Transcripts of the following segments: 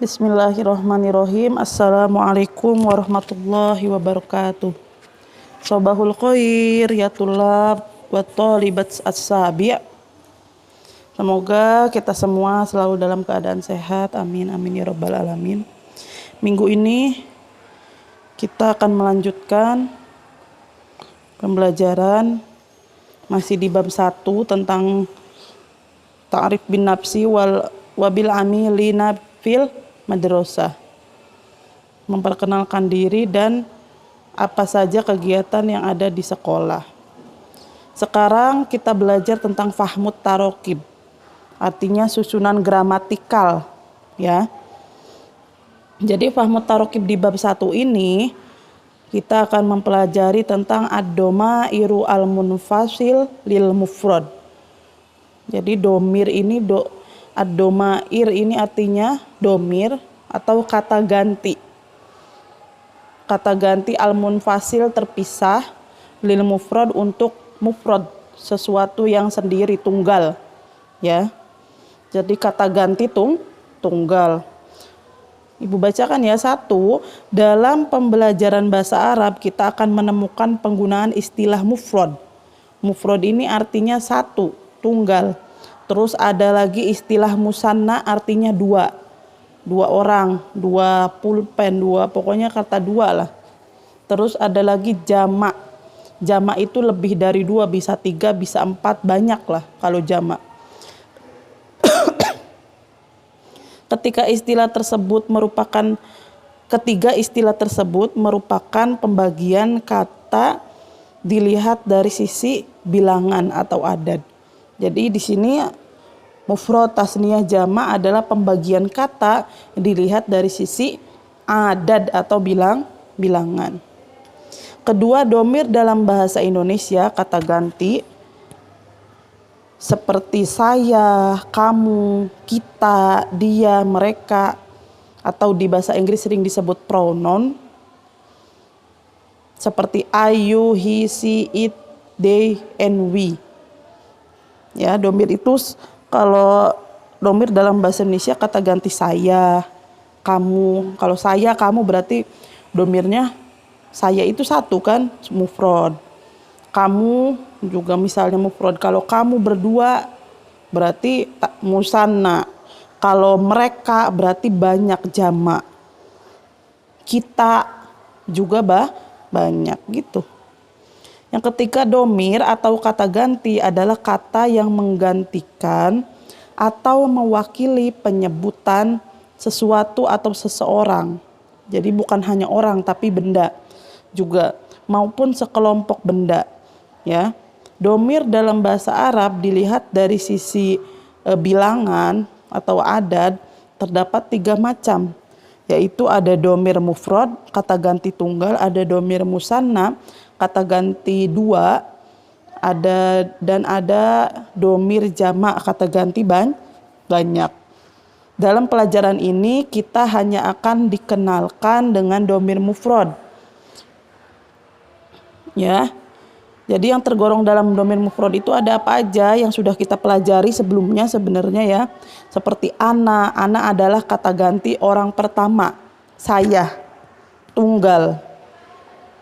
Bismillahirrahmanirrahim. Assalamualaikum warahmatullahi wabarakatuh. Sobahul khair ya tulab wa talibat as-sabi'. Semoga kita semua selalu dalam keadaan sehat. Amin amin ya rabbal alamin. Minggu ini kita akan melanjutkan pembelajaran masih di bab 1 tentang ta'rif bin nafsi wabil amilina fil madrasah, memperkenalkan diri dan apa saja kegiatan yang ada di sekolah. Sekarang kita belajar tentang fahmut tarokib, artinya susunan gramatikal, ya. Jadi fahmut tarokib di bab 1 ini kita akan mempelajari tentang ad-domairu al-munfasil lil mufrad. Jadi domir ini ad-domair ini artinya domir atau kata ganti. Kata ganti al-munfasil terpisah, lil mufrad untuk mufrad, sesuatu yang sendiri, tunggal, ya. Jadi kata ganti tunggal. Ibu bacakan ya. 1. Dalam pembelajaran bahasa Arab kita akan menemukan penggunaan istilah mufrad. Mufrad ini artinya satu, tunggal. Terus ada lagi istilah musanna, artinya dua orang, dua pulpen, pokoknya kata dua lah. Terus ada lagi jamak. Jamak itu lebih dari 2, bisa 3, bisa 4, banyak lah kalau jamak. Ketiga istilah tersebut merupakan pembagian kata dilihat dari sisi bilangan atau adad. Jadi di sini mufrad, tasniyah, jamak adalah pembagian kata dilihat dari sisi adad atau bilangan. Kedua, domir dalam bahasa Indonesia kata ganti seperti saya, kamu, kita, dia, mereka, atau di bahasa Inggris sering disebut pronoun seperti I, you, he, she, it, they, and we. Ya, domir itu kalau domir dalam bahasa Indonesia kata ganti saya, kamu. Kalau saya, kamu berarti domirnya saya itu satu kan, mufrad. Kamu juga misalnya mufrad. Kalau kamu berdua berarti musanna. Kalau mereka berarti banyak, jamak. Kita juga banyak gitu. Yang ketiga, domir atau kata ganti adalah kata yang menggantikan atau mewakili penyebutan sesuatu atau seseorang. Jadi bukan hanya orang tapi benda juga, maupun sekelompok benda, ya. Domir dalam bahasa Arab dilihat dari sisi bilangan atau adad terdapat 3 macam, yaitu ada domir mufrad, kata ganti tunggal, ada domir musanna, kata ganti 2, dan ada domir jamak, kata ganti banyak. Dalam pelajaran ini kita hanya akan dikenalkan dengan domir mufrad, ya. Jadi yang tergolong dalam domir mufrad itu ada apa aja yang sudah kita pelajari sebelumnya sebenarnya, ya. Seperti ana adalah kata ganti orang pertama, saya, tunggal.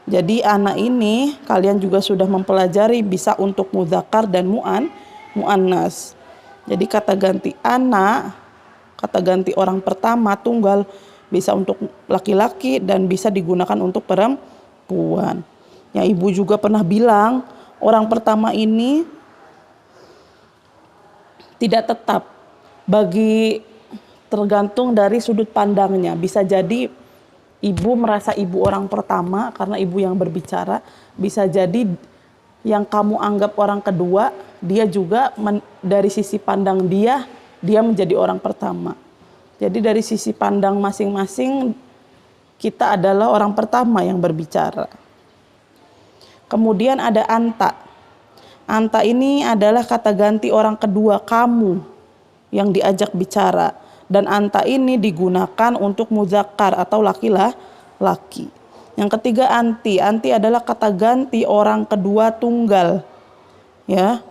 Jadi ana ini kalian juga sudah mempelajari bisa untuk mudzakkar dan muannas. Jadi kata ganti ana, kata ganti orang pertama tunggal, bisa untuk laki-laki dan bisa digunakan untuk perempuan. Ya, ibu juga pernah bilang orang pertama ini tidak tetap, tergantung dari sudut pandangnya. Bisa jadi ibu merasa ibu orang pertama karena ibu yang berbicara, bisa jadi yang kamu anggap orang kedua, dia juga dari sisi pandang dia menjadi orang pertama. Jadi dari sisi pandang masing-masing kita adalah orang pertama yang berbicara. Kemudian ada anta. Anta ini adalah kata ganti orang kedua, kamu yang diajak bicara. Dan anta ini digunakan untuk mudzakkar atau laki-laki. Yang ketiga anti. Anti adalah kata ganti orang kedua tunggal, ya.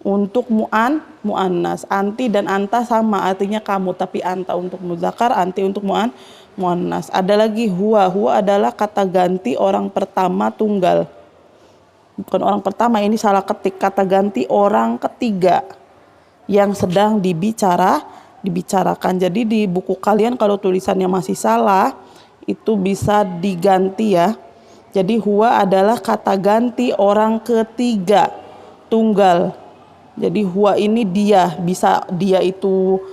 untuk muannas. Anti dan anta sama artinya kamu, tapi anta untuk muzakkar, anti untuk muannas. Ada lagi huwa. Huwa adalah kata ganti orang pertama tunggal. Bukan orang pertama, ini salah ketik, kata ganti orang ketiga yang sedang dibicarakan. Jadi di buku kalian kalau tulisannya masih salah itu bisa diganti ya. Jadi huwa adalah kata ganti orang ketiga tunggal. Jadi huwa ini dia, bisa dia itu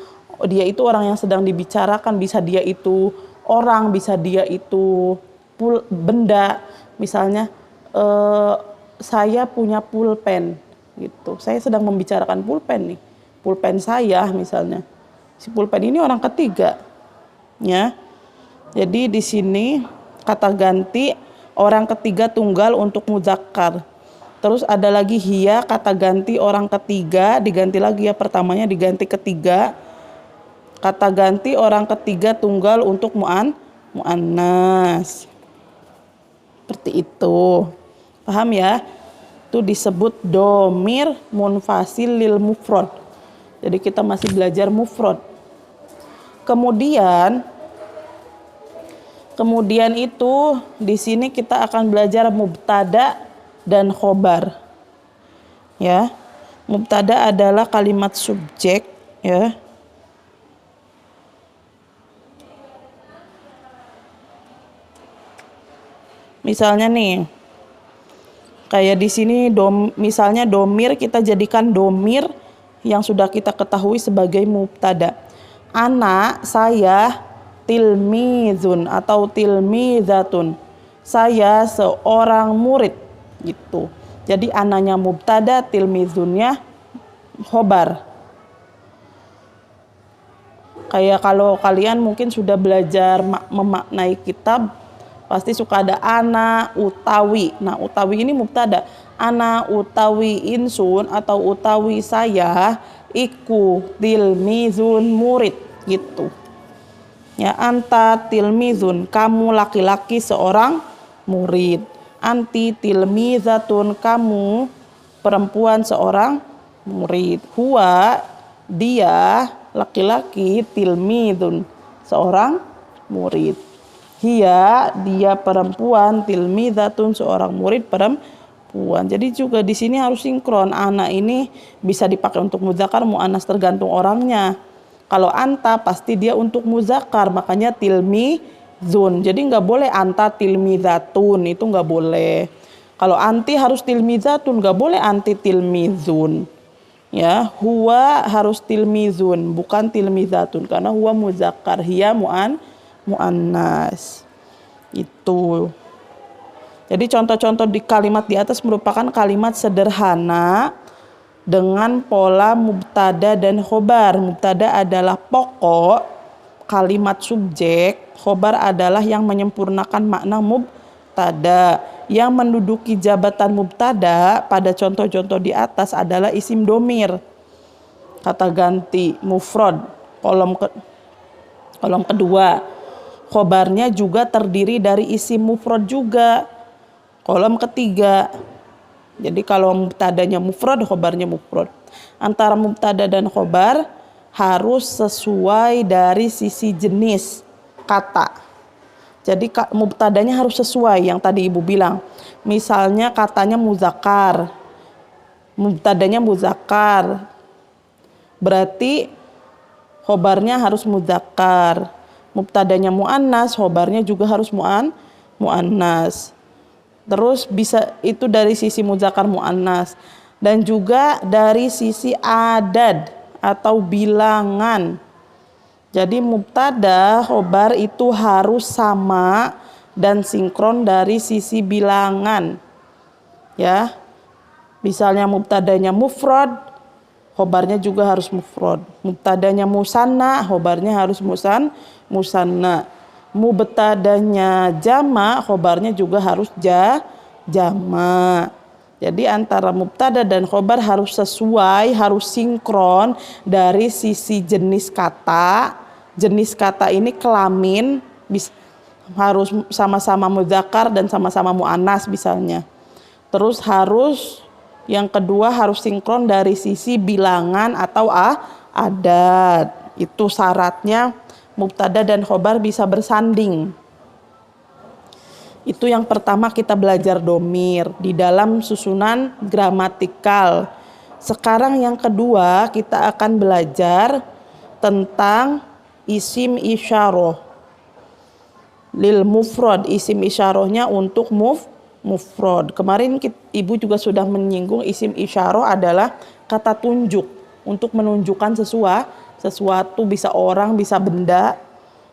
orang yang sedang dibicarakan, bisa dia itu orang, bisa dia itu benda. Misalnya saya punya pulpen gitu. Saya sedang membicarakan pulpen nih. Pulpen saya misalnya. Si pulpen ini orang ketiga. Ya. Jadi di sini kata ganti orang ketiga tunggal untuk muzakkar. Terus ada lagi hiya, kata ganti orang ketiga, diganti lagi ya, pertamanya diganti ketiga. Kata ganti orang ketiga tunggal untuk muannas. Seperti itu. Paham ya? Itu disebut domir munfasil lil mufrad. Jadi kita masih belajar mufrad. Kemudian itu di sini kita akan belajar mubtada dan khobar. Ya. Mubtada adalah kalimat subjek ya. Misalnya nih, kayak di sini misalnya domir, kita jadikan domir yang sudah kita ketahui sebagai mubtada. Anak, saya, tilmizun atau tilmizatun. Saya seorang murid gitu. Jadi anaknya mubtada, tilmizunnya khobar. Kayak kalau kalian mungkin sudah belajar memaknai kitab, pasti suka ada ana utawi. Nah, utawi ini mubtada. Ana utawi insun atau utawi saya iku tilmizun murid gitu. Ya, anta tilmizun, kamu laki-laki seorang murid. Anti tilmizatun, kamu perempuan seorang murid. Huwa, dia laki-laki, tilmizun, seorang murid. Hiya, dia perempuan, tilmizatun, seorang murid perempuan. Jadi juga di sini harus sinkron. Anak ini bisa dipakai untuk muzakkar, muannas, tergantung orangnya. Kalau anta pasti dia untuk muzakkar, makanya tilmizun. Jadi nggak boleh anta tilmizatun, itu nggak boleh. Kalau anti harus tilmizatun, nggak boleh anti tilmizun. Ya, huwa harus tilmizun, bukan tilmizatun, karena huwa muzakkar, hiya muannas. Itu. Jadi contoh-contoh di kalimat di atas merupakan kalimat sederhana dengan pola mubtada dan khobar. Mubtada adalah pokok kalimat subjek, khobar adalah yang menyempurnakan makna mubtada. Yang menduduki jabatan mubtada pada contoh-contoh di atas adalah isim domir, kata ganti, mufrad. Kolom kedua, khobarnya juga terdiri dari isim mufrad juga. Kolom ketiga, jadi kalau mubtadanya mufrad, khobarnya mufrad. Antara mubtada dan khobar harus sesuai dari sisi jenis kata. Jadi mubtadanya harus sesuai yang tadi ibu bilang. Misalnya katanya muzakkar, mubtadanya muzakkar, berarti khobarnya harus muzakkar. Mubtadanya muannas, khobarnya juga harus muannas. Terus bisa itu dari sisi muzakkar muannas, dan juga dari sisi adad atau bilangan. Jadi mubtada khobar itu harus sama dan sinkron dari sisi bilangan. Ya. Misalnya mubtadanya mufrad, khobarnya juga harus mufrad. Mubtadanya musanna, khobarnya harus musanna. Mubtadanya jama, khobarnya juga harus jama. Jadi antara mubtada dan khobar harus sesuai, harus sinkron dari sisi jenis kata. Jenis kata ini kelamin, harus sama-sama muzakkar dan sama-sama muannas misalnya. Terus harus Yang kedua harus sinkron dari sisi bilangan atau adat. Itu syaratnya mubtada dan khobar bisa bersanding. Itu yang pertama kita belajar domir di dalam susunan gramatikal. Sekarang yang kedua kita akan belajar tentang isim isyarah. Lil mufrad, isim isyarahnya untuk mufrad. Kemarin ibu juga sudah menyinggung isim isyarah adalah kata tunjuk untuk menunjukkan sesuatu, bisa orang, bisa benda.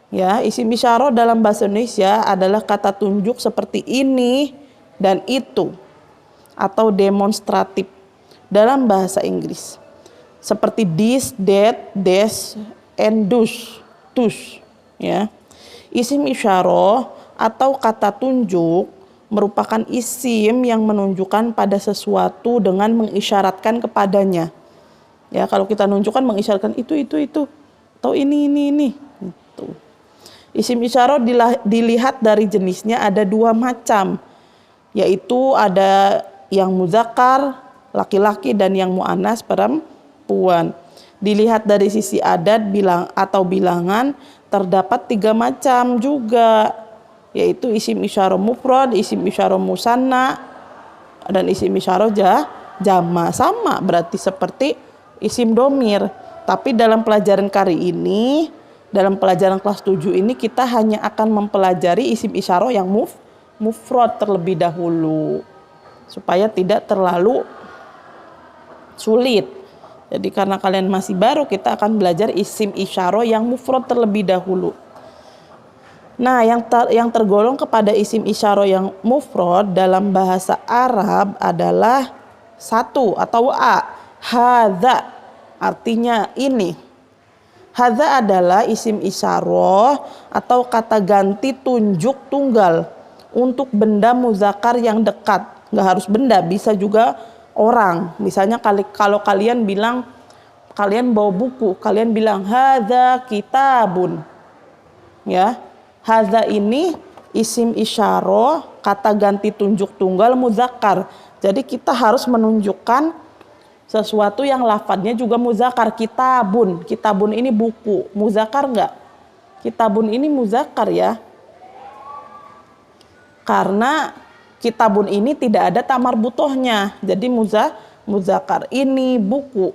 Ya, isim isyarah dalam bahasa Indonesia adalah kata tunjuk seperti ini dan itu atau demonstratif dalam bahasa Inggris. Seperti this, that, this, and thus, ya. Isim isyarah atau kata tunjuk merupakan isim yang menunjukkan pada sesuatu dengan mengisyaratkan kepadanya. Ya, kalau kita nunjukkan mengisyaratkan itu atau ini. Gitu. Isim isyarah dilihat dari jenisnya ada dua macam, yaitu ada yang muzakkar laki-laki dan yang muannas perempuan. Dilihat dari sisi adat atau bilangan terdapat tiga macam juga, yaitu isim isyarah mufrad, isim isyarah musanna, dan isim isyarah jama. Sama berarti seperti isim domir. Tapi dalam pelajaran kali ini, dalam pelajaran kelas 7 ini kita hanya akan mempelajari isim isyarah yang mufrad terlebih dahulu supaya tidak terlalu sulit. Jadi karena kalian masih baru, kita akan belajar isim isyarah yang mufrad terlebih dahulu. Nah, yang tergolong kepada isim isyarah yang mufrad dalam bahasa Arab adalah satu atau hadza, artinya ini. Hadza adalah isim isyarah atau kata ganti tunjuk tunggal untuk benda muzakkar yang dekat. Nggak harus benda, bisa juga orang. Misalnya kalau kalian bilang, kalian bawa buku, kalian bilang hadza kitabun. Ya, hadza ini isim isyarah kata ganti tunjuk tunggal muzakkar. Jadi kita harus menunjukkan sesuatu yang lafadznya juga muzakkar. Kitabun ini buku, muzakkar enggak? Kitabun ini muzakkar ya, karena kitabun ini tidak ada tamar butohnya, jadi muzakkar. Ini buku.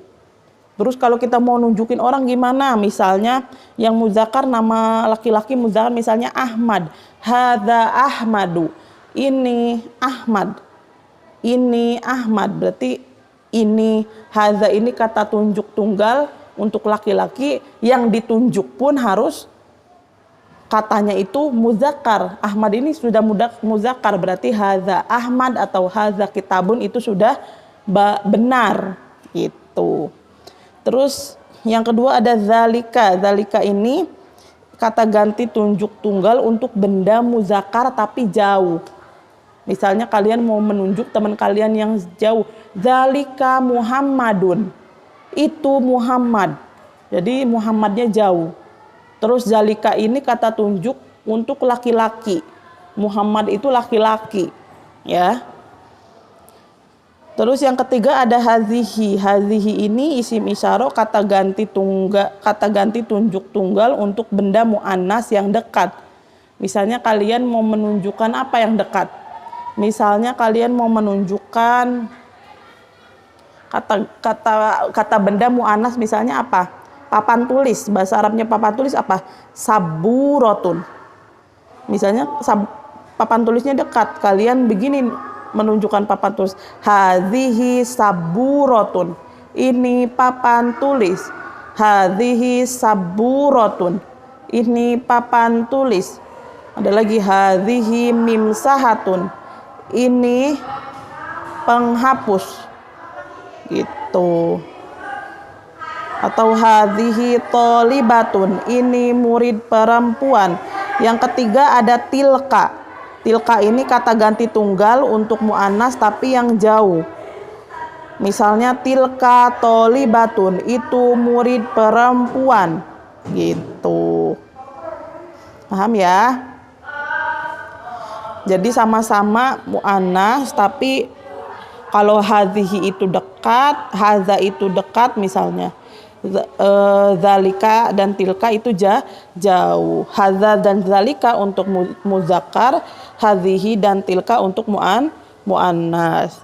Terus kalau kita mau nunjukin orang gimana? Misalnya yang muzakkar nama laki-laki muzakkar misalnya Ahmad. Hadza Ahmadu. Ini Ahmad. Ini Ahmad berarti ini. Hadza ini kata tunjuk tunggal untuk laki-laki, yang ditunjuk pun harus katanya itu muzakkar. Ahmad ini sudah muzakkar, berarti hadza Ahmad atau hadza kitabun itu sudah benar gitu. Terus yang kedua ada zalika. Zalika ini kata ganti tunjuk tunggal untuk benda muzakkar tapi jauh. Misalnya kalian mau menunjuk teman kalian yang jauh, zalika Muhammadun, itu Muhammad. Jadi Muhammadnya jauh. Terus zalika ini kata tunjuk untuk laki-laki. Muhammad itu laki-laki, ya. Terus yang ketiga ada hazihi. Hazihi ini isim isyarah kata ganti tunjuk tunggal untuk benda muannas yang dekat. Misalnya kalian mau menunjukkan apa yang dekat? Misalnya kalian mau menunjukkan kata benda muannas misalnya apa? Papan tulis. Bahasa Arabnya papan tulis apa? Saburotun. Misalnya papan tulisnya dekat. Kalian begini menunjukkan papan tulis. Hadhihi saburotun. Ini papan tulis. Hadhihi saburotun. Ini papan tulis. Ada lagi hadhihi mimsahatun. Ini penghapus. Gitu. Atau hadhihi thalibatun, ini murid perempuan. Yang ketiga ada tilka. Tilka ini kata ganti tunggal untuk muannas tapi yang jauh. Misalnya tilka thalibatun, itu murid perempuan. Gitu. Paham ya? Jadi sama-sama muannas tapi Kalau hadhihi itu dekat, hadza itu dekat misalnya. Zalika dan tilka itu jauh. Hadza dan zalika untuk muzakkar, hadhihi dan tilka untuk muannas.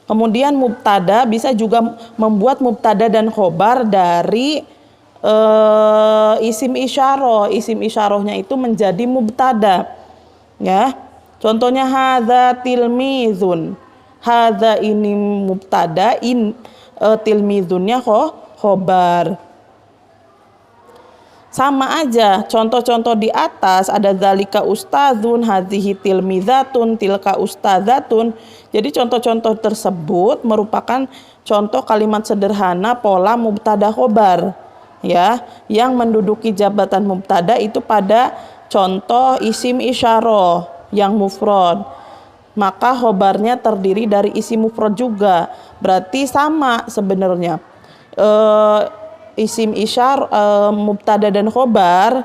Kemudian mubtada bisa juga membuat mubtada dan khobar dari isim isyarah. Isim isyarahnya itu menjadi mubtada. Ya. Contohnya hadza tilmizun. Hadza ini mubtada, tilmizunnya khobar. Sama aja, contoh-contoh di atas ada zalika ustadzun, hadhihi tilmizatun, tilka ustadzatun. Jadi contoh-contoh tersebut merupakan contoh kalimat sederhana pola mubtada khobar, ya, yang menduduki jabatan mubtada itu pada contoh isim isyarah yang mufrad. Maka khobarnya terdiri dari isim mufrad juga. Berarti sama sebenarnya. Isim mubtada dan khobar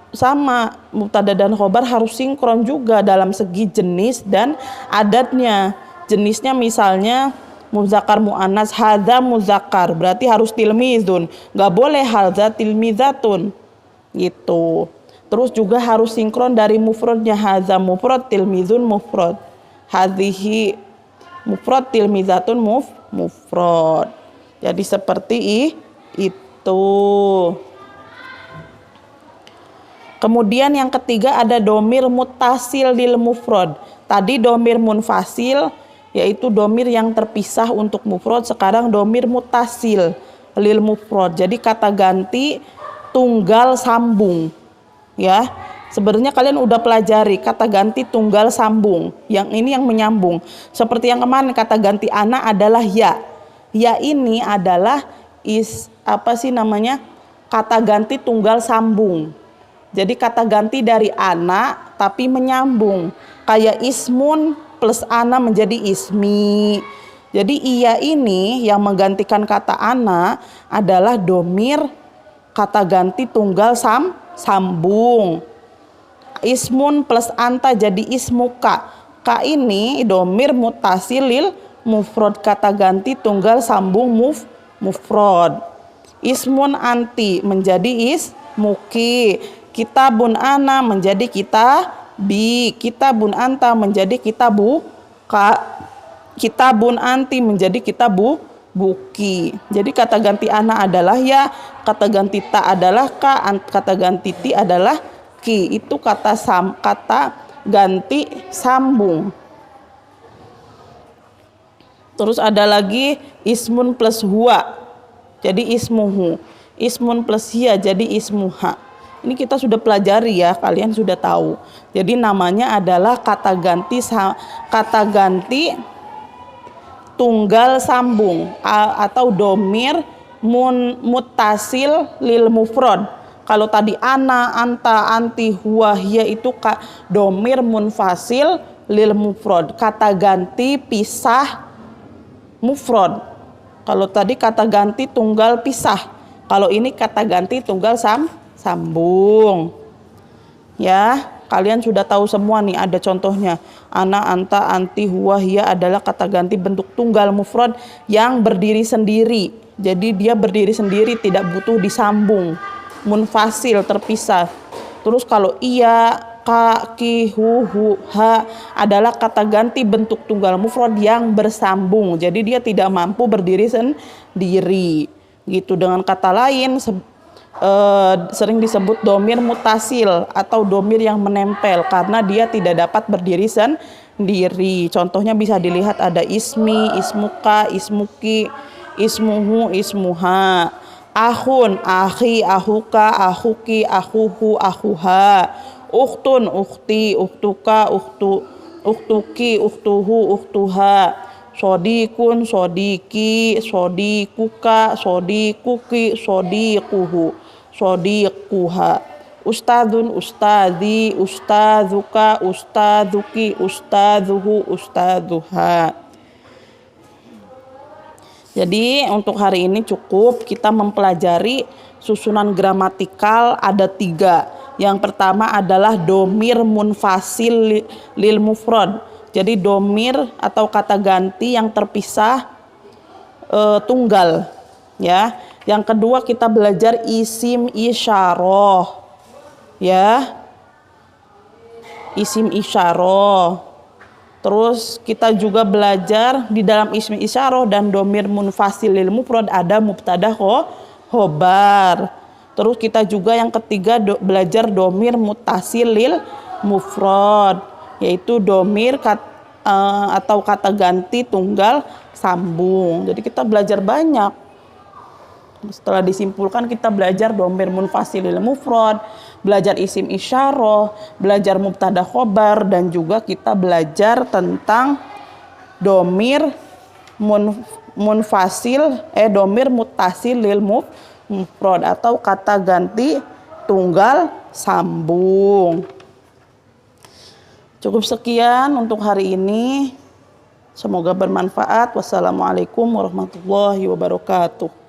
sama. Mubtada dan khobar harus sinkron juga dalam segi jenis dan adatnya. Jenisnya misalnya muzakkar muannas, hadza muzakkar, berarti harus tilmizun. Nggak boleh hadza tilmizatun gitu. Terus juga harus sinkron dari mufradnya, hadza mufrad, tilmizun mufrad, hadhihi mufrad, tilmizatun mufrad. Jadi seperti itu. Kemudian yang ketiga ada domir muttasil lil mufrad. Tadi domir munfasil yaitu domir yang terpisah untuk mufrad, sekarang domir muttasil lil mufrad. Jadi kata ganti tunggal sambung. Ya, sebenarnya kalian udah pelajari kata ganti tunggal sambung. Yang ini yang menyambung. Seperti yang kemarin kata ganti ana adalah ya. Ya ini adalah kata ganti tunggal sambung. Jadi kata ganti dari ana tapi menyambung. Kayak ismun plus ana menjadi ismi. Jadi iya ini yang menggantikan kata ana adalah domir kata ganti tunggal sambung. Ismun plus anta jadi ismuka. Ka ini domir mutasilil mufrad, kata ganti tunggal sambung mufrad. Ismun anti menjadi ismuki. Kitabun ana menjadi kitabi. Kitabun anta menjadi kitabuka. Kitabun anti menjadi kitabuki. Jadi kata ganti ana adalah ya, kata ganti ta adalah ka, kata ganti ti adalah ki. Itu kata ganti sambung. Terus ada lagi ismun plus huwa jadi ismuhu, ismun plus hiya jadi ismuha. Ini kita sudah pelajari ya, kalian sudah tahu. Jadi namanya adalah kata ganti tunggal sambung atau domir muttasil lil mufrad. Kalau tadi ana, anta, anti, huwa, hiya itu domir munfasil lil mufrad, kata ganti pisah mufrad. Kalau tadi kata ganti tunggal pisah, kalau ini kata ganti tunggal sambung. Ya, kalian sudah tahu semua nih, ada contohnya. Ana, anta, anti, huwa, hiya adalah kata ganti bentuk tunggal mufrad yang berdiri sendiri. Jadi dia berdiri sendiri, tidak butuh disambung. Munfasil, terpisah. Terus kalau iya, ka, ki, hu, ha adalah kata ganti bentuk tunggal mufrad yang bersambung. Jadi dia tidak mampu berdiri sendiri. Gitu. Dengan kata lain sering disebut domir mutasil atau domir yang menempel karena dia tidak dapat berdiri sendiri. Contohnya bisa dilihat ada ismi, ismuka, ismuki, ismuhu, ismuha. Ahun, akhi, ahuka, ahuki, ahuhu, ahuha. Ukhtun, ukhti, ukhtuka, ukhtuki, ukhtuhu, ukhtuha. Sodikun, sodiki, sodikuka, sodikuki, sodikuhu, sodikuha. Ustadzun, ustadzi, ustadzuka, ustadzuki, ustadzuhu, ustadzuha. Jadi untuk hari ini cukup kita mempelajari susunan gramatikal ada 3. Yang pertama adalah domir munfasil lil mufrad. Jadi domir atau kata ganti yang terpisah tunggal. Ya. Yang kedua kita belajar isim isyarah. Ya. Isim isyarah. Terus kita juga belajar di dalam isim isyarah dan domir munfasil lil mufrad ada mubtada khobar. Terus kita juga yang ketiga belajar domir muttasil lil mufrad, yaitu domir atau kata ganti tunggal sambung. Jadi kita belajar banyak. Setelah disimpulkan kita belajar domir munfasil lil mufrad, belajar isim isyarah, belajar mubtada khobar, dan juga kita belajar tentang domir domir muttasil lil mufrad atau kata ganti tunggal sambung. Cukup sekian untuk hari ini. Semoga bermanfaat. Wassalamualaikum warahmatullahi wabarakatuh.